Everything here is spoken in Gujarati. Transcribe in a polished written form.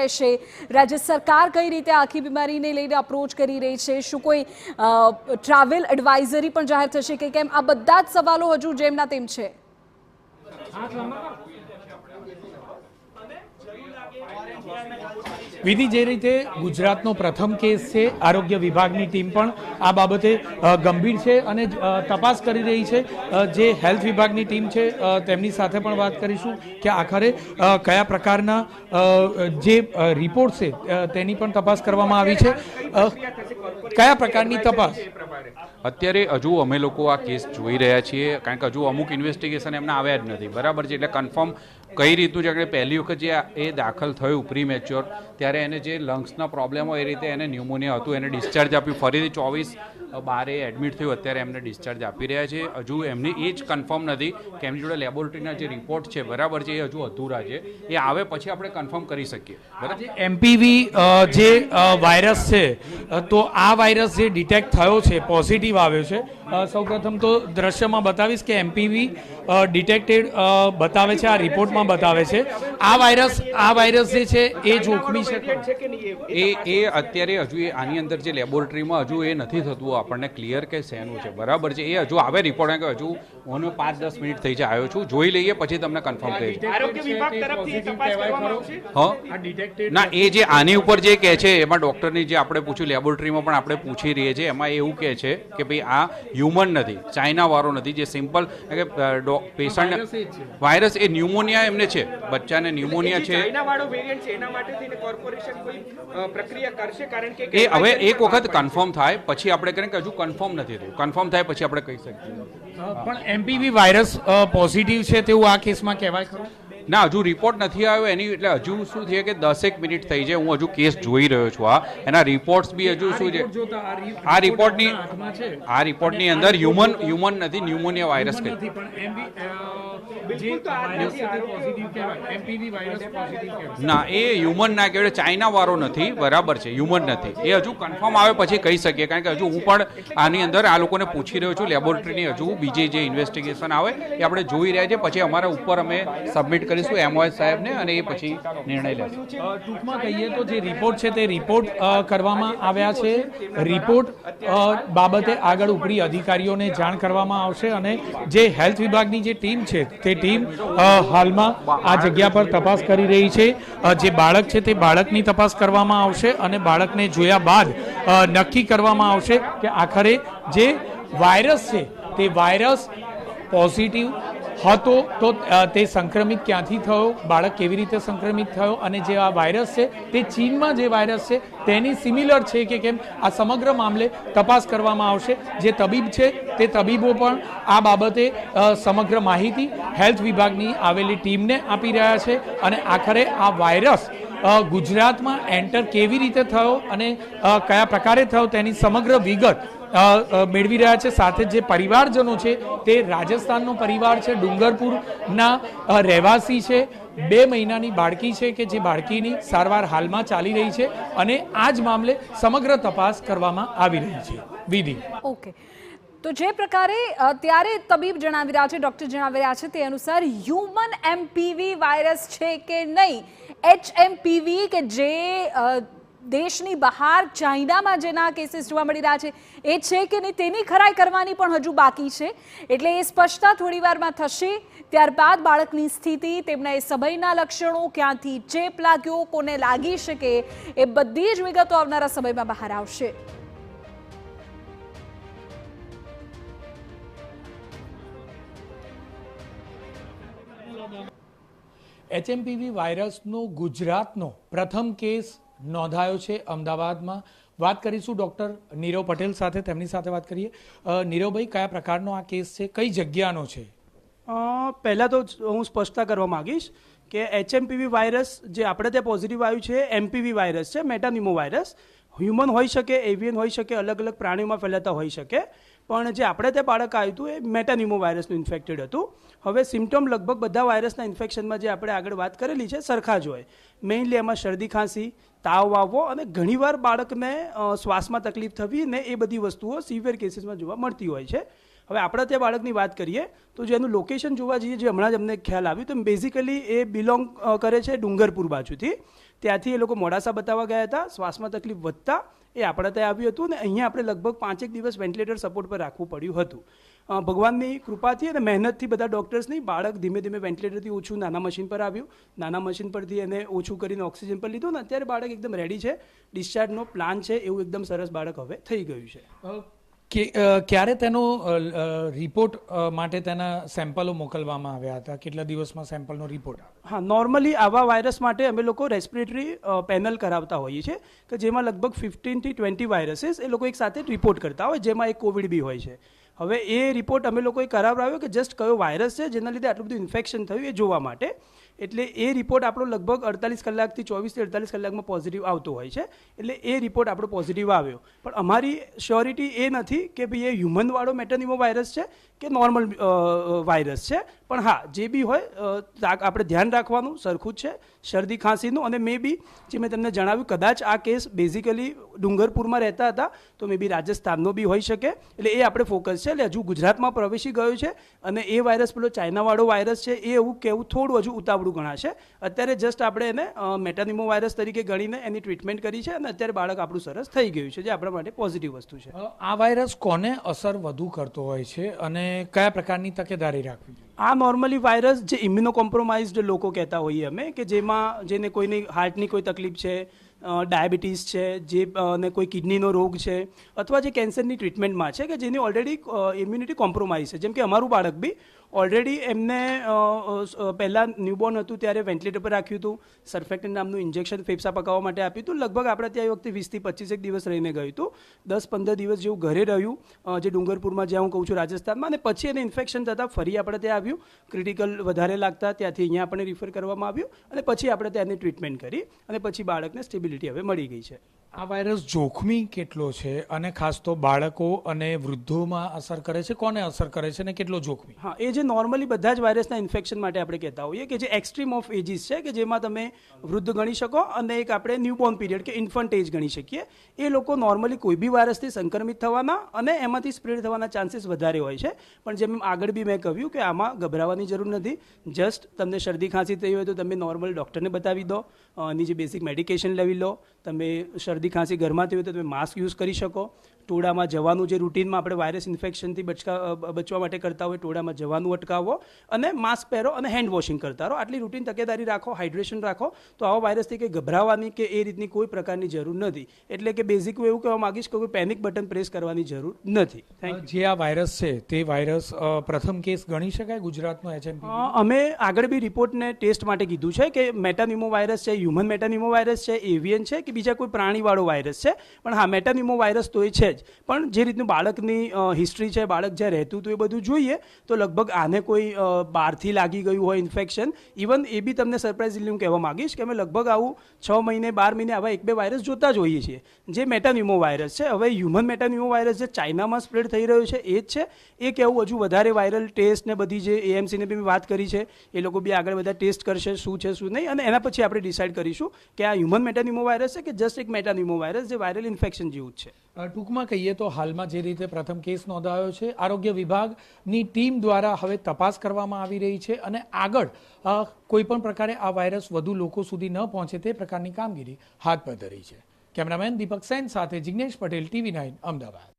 રહેશે? રાજ્ય સરકાર કઈ રીતે આખી બીમારીને લઈને અપ્રોચ કરી રહી છે? શું કોઈ ટ્રાવેલ એડવાઇઝરી પણ જાહેર થશે કે કેમ? આ બધા જ સવાલો હજુ જેમના તેમ છે. વિધિ, જે રીતે ગુજરાતનો પ્રથમ કેસ છે, આરોગ્ય વિભાગની ટીમ પણ આ બાબતે ગંભીર છે અને તપાસ કરી રહી છે. જે હેલ્થ વિભાગની ટીમ છે તેમની સાથે પણ વાત કરીશું કે આખરે કયા પ્રકારના જે રિપોર્ટ છે તેની પણ તપાસ કરવામાં આવી છે. કયા પ્રકારની તપાસ અત્યારે હજુ અમે લોકો આ કેસ જોઈ રહ્યા છીએ, કારણ કે હજુ અમુક ઇન્વેસ્ટિગેશન એમના આવ્યા જ નથી, બરાબર છે. એટલે કન્ફર્મ કઈ રીતનું છે કે પહેલી વખત જે એ દાખલ થયું પ્રી મેચ્યોર, ત્યારે એને જે લંગ્સના પ્રોબ્લેમ હોય એ રીતે એને ન્યુમોનિયા હતું, એને ડિસ્ચાર્જ આપ્યું, ફરીથી 24/12 એડમિટ થયું, અત્યારે એમને ડિસ્ચાર્જ આપી રહ્યા છે. હજુ એમની એ જ કન્ફર્મ નથી કે એમની જોડે લેબોરેટરીના જે રિપોર્ટ છે, બરાબર છે, એ હજુ અધૂરા છે. એ આવે પછી આપણે કન્ફર્મ કરી શકીએ. બરાબર. એમપીવી જે વાયરસ છે, તો આ વાયરસ જે ડિટેક્ટ થયો છે, પોઝિટિવ આવ્યો છે, સૌપ્રથમ તો દ્રશ્યમાં બતાવીશ કે એમપીવી ડિટેક્ટેડ બતાવે છે, આ રિપોર્ટમાં બતાવે છે. આ વાયરસ જે છે એ જોખમી છે એ અત્યારે હજુ આની અંદર જે લેબોરેટરીમાં હજુ એ નથી થતું આપણને ક્લિયર કે શેનું છે, બરાબર છે. એ હજુ આવે રિપોર્ટ, કે હજુ હું 5-10 મિનિટ થઈ જાય આવ્યો છું, જોઈ લઈએ પછી તમને કન્ફર્મ કહીશ. ના, એ જે આની ઉપર જે કહે છે એમાં ડૉક્ટરની જે આપણે પૂછ્યું લેબોરેટરીમાં પણ આપણે પૂછી રહીએ છીએ, એમાં એવું કહે છે કે ભાઈ આ હ્યુમન નથી, ચાઇના વાળો નથી. જે સિમ્પલ કે પેશન્ટ વાયરસ એ ન્યુમોનિયા એમને છે, બચ્ચાને ન્યુમોનિયા છે. એ હવે એક વખત કન્ફર્મ થાય પછી આપણે કરીએ, કે હજુ કન્ફર્મ નથી થયું. કન્ફર્મ થાય પછી આપણે કહી શકીએ. પણ એમપીવી વાયરસ પોઝિટિવ છે તેવું આ કેસમાં કહેવાય ખરું? ના, હજુ રિપોર્ટ નથી આવ્યો એની, એટલે હજુ શું છે કે 10 મિનિટ થઈ છે, હું હજુ કેસ જોઈ રહ્યો છું. એના રિપોર્ટ્સ બી હજુ શું છે, આ રિપોર્ટની અંદર હ્યુમન નથી, ન્યુમોનિયા વાયરસ કહે. ના, એ હ્યુમન ના કહેવાય, ચાઇના વાળો નથી, બરાબર છે, હ્યુમન નથી. એ હજુ કન્ફર્મ આવે પછી કહી શકીએ, કારણ કે હજુ હું પણ આની અંદર આ લોકોને પૂછી રહ્યો છું. લેબોરેટરીની હજુ બીજી જે ઇન્વેસ્ટિગેશન આવે એ આપણે જોઈ રહ્યા છીએ, પછી અમારા ઉપર અમે સબમિટ કરીશું એમઓએસ સાહેબને, અને એ પછી નિર્ણય લેશું. ટૂંકમાં કહીએ તો જે રિપોર્ટ છે તે રિપોર્ટ કરવામાં આવ્યા છે. રિપોર્ટ બાબતે આગળ ઉપરી અધિકારીઓને જાણ કરવામાં આવશે, અને જે હેલ્થ વિભાગની જે ટીમ છે તે ટીમ હાલમાં આ જગ્યા પર તપાસ કરી રહી છે. જે બાળક છે તે બાળકની તપાસ કરવામાં આવશે, અને બાળકને જોયા બાદ નક્કી કરવામાં આવશે કે આખરે જે વાયરસ છે તે વાયરસ પોઝિટિવ હતો તો તે સંક્રમિત ક્યાંથી થયો, બાળક કેવી રીતે સંક્રમિત થયો, અને જે આ વાયરસ છે તે ચીનમાં જે વાયરસ છે તેની સિમિલર છે કે કેમ, આ સમગ્ર મામલે તપાસ કરવામાં આવશે. જે તબીબ છે તે તબીબો પણ આ બાબતે સમગ્ર માહિતી હેલ્થ વિભાગની આવેલી ટીમને આપી રહ્યા છે, અને આખરે આ વાયરસ ગુજરાતમાં એન્ટર કેવી રીતે થયો અને કયા પ્રકારે થયો તેની સમગ્ર વિગત મેળવી રહ્યા છે. સાથે જે પરિવારજનો છે તે રાજસ્થાનનો પરિવાર છે, ડુંગરપુરના રહેવાસી છે. 2 મહિનાની બાળકી છે કે જે બાળકીની સારવાર હાલમાં ચાલી રહી છે, અને આ જ મામલે સમગ્ર તપાસ કરવામાં આવી રહી છે. વિધિ, ઓકે, તો જે પ્રકારે ત્યારે તબીબ જણાવી રહ્યા છે, ડોક્ટર જણાવી રહ્યા છે, તે અનુસાર હ્યુમન એમપીવી વાયરસ છે કે નહીં, HMPV કે જે દેશની બહાર ચાઇનામાં જેના કેસીસ જોવા મળી રહ્યા છે એ છે કે નહીં તેની ખરાઈ કરવાની પણ હજુ બાકી છે. એટલે એ સ્પષ્ટતા થોડી વારમાં થશે. ત્યારબાદ બાળકની સ્થિતિ, તેમના એ સમયના લક્ષણો, ક્યાંથી ચેપ લાગ્યો, કોને લાગી શકે, એ બધી જ વિગતો આવનારા સમયમાં બહાર આવશે. HMPV વાયરસનો ગુજરાતનો પ્રથમ કેસ નોંધાયો છે અમદાવાદમાં. વાત કરીશું ડૉક્ટર નીરવ પટેલ સાથે, તેમની સાથે વાત કરીએ. નીરવભાઈ, કયા પ્રકારનો આ કેસ છે, કઈ જગ્યાનો છે? પહેલાં તો હું સ્પષ્ટતા કરવા માગીશ કે HMPV વાયરસ જે આપણે ત્યાં પોઝિટિવ આવ્યું છે MPV વાયરસ છે, મેટાનિમો વાયરસ. હ્યુમન હોઈ શકે, એવિયન હોઈ શકે, અલગ અલગ પ્રાણીઓમાં ફેલાતા હોઈ શકે, પણ જે આપણે ત્યાં બાળક આવ્યું હતું એ મેટાનિમો વાયરસનું ઇન્ફેક્ટેડ હતું. હવે સિમ્ટમ લગભગ બધા વાયરસના ઇન્ફેક્શનમાં જે આપણે આગળ વાત કરેલી છે સરખા જ હોય. મેઇનલી એમાં શરદી ખાંસી, તાવ આવવો, અને ઘણીવાર બાળકને શ્વાસમાં તકલીફ થવી, ને એ બધી વસ્તુઓ સિવિયર કેસીસમાં જોવા મળતી હોય છે. હવે આપણા ત્યાં બાળકની વાત કરીએ તો જેનું લોકેશન જોવા જઈએ, જે હમણાં જ અમને ખ્યાલ આવ્યું, તો બેઝિકલી એ બિલોંગ કરે છે ડુંગરપુર બાજુથી. ત્યાંથી એ લોકો મોડાસા બતાવવા ગયા હતા, શ્વાસમાં તકલીફ વધતા એ આપણા ત્યાં આવ્યું હતું, અને અહીંયા આપણે લગભગ 5 દિવસ વેન્ટિલેટર સપોર્ટ પર રાખવું પડ્યું હતું. ભગવાનની કૃપાથી અને મહેનતથી બધા ડૉક્ટર્સની બાળક ધીમે ધીમે વેન્ટિલેટરથી ઓછું નાના મશીન પર આવ્યું, નાના મશીન પરથી એને ઓછું કરીને ઓક્સિજન પર લીધું, ને અત્યારે બાળક એકદમ રેડી છે. ડિસ્ચાર્જનો પ્લાન છે એવું એકદમ સરસ બાળક હવે થઈ ગયું છે. કે ક્યારે તેનો રિપોર્ટ માટે તેના સેમ્પલો મોકલવામાં આવ્યા હતા? કેટલા દિવસમાં સેમ્પલનો રિપોર્ટ આવે? હા, નોર્મલી આવા વાયરસ માટે અમે લોકો રેસ્પિરેટરી પેનલ કરાવતા હોઈએ છીએ, કે જેમાં લગભગ 15 થી 20 વાયરસીસ એ લોકો એક સાથે રિપોર્ટ કરતા હોય, જેમાં એક કોવિડ બી હોય છે. હવે એ રિપોર્ટ અમે લોકોએ કરાવડાવ્યો કે જસ્ટ કયો વાયરસ છે જેના લીધે આટલું બધું ઇન્ફેક્શન થયું એ જોવા માટે. એટલે એ રિપોર્ટ આપણો લગભગ 48 કલાકથી 24 થી 48 કલાકમાં પોઝિટિવ આવતો હોય છે. એટલે એ રિપોર્ટ આપણો પોઝિટિવ આવ્યો, પણ અમારી શ્યોરિટી એ નથી કે ભાઈ એ હ્યુમનવાળો મેટાનિમો વાયરસ છે કે નોર્મલ વાયરસ છે. પણ હા, જે બી હોય આપણે ધ્યાન રાખવાનું સરખું જ છે. શરદી ખાંસીનું, અને મે બી જે મેં તમને જણાવ્યું, કદાચ આ કેસ બેઝિકલી ડુંગરપુરમાં રહેતા હતા તો મે બી રાજસ્થાનનો બી હોઈ શકે. એટલે એ આપણે ફોકસ છે. એટલે હજુ ગુજરાતમાં પ્રવેશી ગયો છે, અને એ વાયરસ પેલો ચાઇનાવાળો વાયરસ છે એ એવું કહેવું થોડું હજુ ઉતાવળું ગણાશે. અત્યારે જસ્ટ આપણે એને મેટાનિમો વાયરસ તરીકે ગણીને એની ટ્રીટમેન્ટ કરી છે, અને અત્યારે બાળક આપણું સરસ થઈ ગયું છે, જે આપણા માટે પોઝિટિવ વસ્તુ છે. આ વાયરસ કોને અસર વધુ કરતો હોય છે અને કયા પ્રકારની તકેદારી રાખવી જોઈએ? આ નોર્મલી વાયરસ જે ઇમ્યુનો કોમ્પ્રોમાઇઝડ લોકો કહેતા હોઈએ અમે, કે જેને કોઈની હાર્ટની કોઈ તકલીફ છે, ડાયાબિટીસ છે, જે ને કોઈ કિડનીનો રોગ છે, અથવા જે કેન્સરની ટ્રીટમેન્ટમાં છે, કે જેની ઓલરેડી ઇમ્યુનિટી કોમ્પ્રોમાઇઝ છે. જેમ કે અમારું બાળક બી ઓલરેડી એમને પહેલાં ન્યૂબોર્ન હતું ત્યારે વેન્ટિલેટર પર રાખ્યું હતું, સર્ફેક્ટન નામનું ઇન્જેક્શન ફેફસા પકાવવા માટે આપ્યું હતું. લગભગ આપણે ત્યાં એ વખતે 20 થી 25 દિવસ રહીને ગયું હતું. 10-15 દિવસ જેવું ઘરે રહ્યું, જે ડુંગરપુરમાં, જ્યાં હું કહું છું રાજસ્થાનમાં, અને પછી એને ઇન્ફેક્શન થતાં ફરી આપણે ત્યાં આવ્યું, ક્રિટિકલ વધારે લાગતા ત્યાંથી અહીંયા આપણે રિફર કરવામાં આવ્યું, અને પછી આપણે ત્યાંની ટ્રીટમેન્ટ કરી, અને પછી બાળકને સ્ટેબિલિટી હવે મળી ગઈ છે. આ વાયરસ જોખમી કેટલો છે, અને ખાસ તો બાળકો અને વૃદ્ધોમાં અસર કરે છે? કોને અસર કરે છે અને કેટલો જોખમી? હા, એ જે નોર્મલી બધા જ વાયરસના ઇન્ફેક્શન માટે આપણે કહેતા હોઈએ, કે જે એક્સ્ટ્રીમ ઓફ એજીસ છે, કે જેમાં તમે વૃદ્ધ ગણી શકો, અને એક આપણે ન્યૂબોર્ન પીરિયડ કે ઇન્ફન્ટ એજ ગણી શકીએ. એ લોકો નોર્મલી કોઈ બી વાયરસથી સંક્રમિત થવાના અને એમાંથી સ્પ્રેડ થવાના ચાન્સીસ વધારે હોય છે. પણ જેમ આગળ બી મેં કહ્યું કે આમાં ગભરાવાની જરૂર નથી. જસ્ટ તમને શરદી ખાંસી થઈ હોય તો તમે નોર્મલ ડૉક્ટરને બતાવી દો, એની જે બેસિક મેડિકેશન લેવી લો. તમે શરદી ખાંસી ઘરમાં થઈ હોય તો તમે માસ્ક યુઝ કરી શકો. ટોળામાં જવાનું, જે રૂટીનમાં આપણે વાયરસ ઇન્ફેક્શનથી બચવા માટે કરતા હોય, ટોળામાં જવાનું અટકાવો, અને માસ્ક પહેરો, અને હેન્ડ વોશિંગ કરતા રહો. આટલી રૂટીન તકેદારી રાખો, હાઇડ્રેશન રાખો, તો આવા વાયરસથી કંઈ ગભરાવાની કે એ રીતની કોઈ પ્રકારની જરૂર નથી. એટલે કે બેઝિક હું એવું કહેવા માગીશ કે કોઈ પેનિક બટન પ્રેસ કરવાની જરૂર નથી. જે આ વાયરસ છે તે વાયરસ પ્રથમ કેસ ગણી શકાય ગુજરાતનો HMPV? અમે આગળ બી રિપોર્ટને ટેસ્ટ માટે કીધું છે કે મેટાનિમો વાયરસ છે, હ્યુમન મેટાનિમો વાયરસ છે, એવિયન છે, કે બીજા કોઈ પ્રાણીવાળો વાયરસ છે. પણ હા, મેટાનિમો વાયરસ તો એ છે જ. પણ જે રીતનું બાળકની હિસ્ટ્રી છે, બાળક જ્યાં રહેતું હતું એ બધું જોઈએ તો લગભગ આને કોઈ બહારથી લાગી ગયું હોય ઇન્ફેક્શન, ઇવન એ બી તમને સરપ્રાઇઝલી હું કહેવા માગીશ કે અમે લગભગ આવું 6 મહિને 12 મહિને આવા 1-2 વાયરસ જોતા જ હોઈએ છીએ, જે મેટાનિમો વાયરસ છે. હવે હ્યુમન મેટાનિમો વાયરસ જે ચાઇનામાં સ્પ્રેડ થઈ રહ્યો છે એ જ છે. એ કહેવું હજુ વધારે વાયરલ ટેસ્ટ ને બધી જે AMCને બી વાત કરી છે, એ લોકો બી આગળ બધા ટેસ્ટ કરશે શું છે શું નહીં, અને એના પછી આપણે ડિસાઇડ કરીશું કે આ હ્યુમન મેટાનિમો વાયરસ છે કે જસ્ટ એક મેટાનિમો વાયરસ જે વાયરલ ઇન્ફેક્શન જેવું જ છે. ટૂંકમાં કહીએ તો હાલમાં જે રીતે પ્રથમ કેસ નોંધાયો છે, આરોગ્ય વિભાગની ટીમ દ્વારા હવે તપાસ કરવામાં આવી રહી છે, અને આગળ કોઈ પણ પ્રકારે આ વાયરસ વધુ લોકો સુધી ન પહોંચે તે પ્રકારની કામગીરી હાથ પર ધરી છે. કેમેરામેન દીપક સેન સાથે જિગ્નેશ પટેલ, TV9 અમદાવાદ.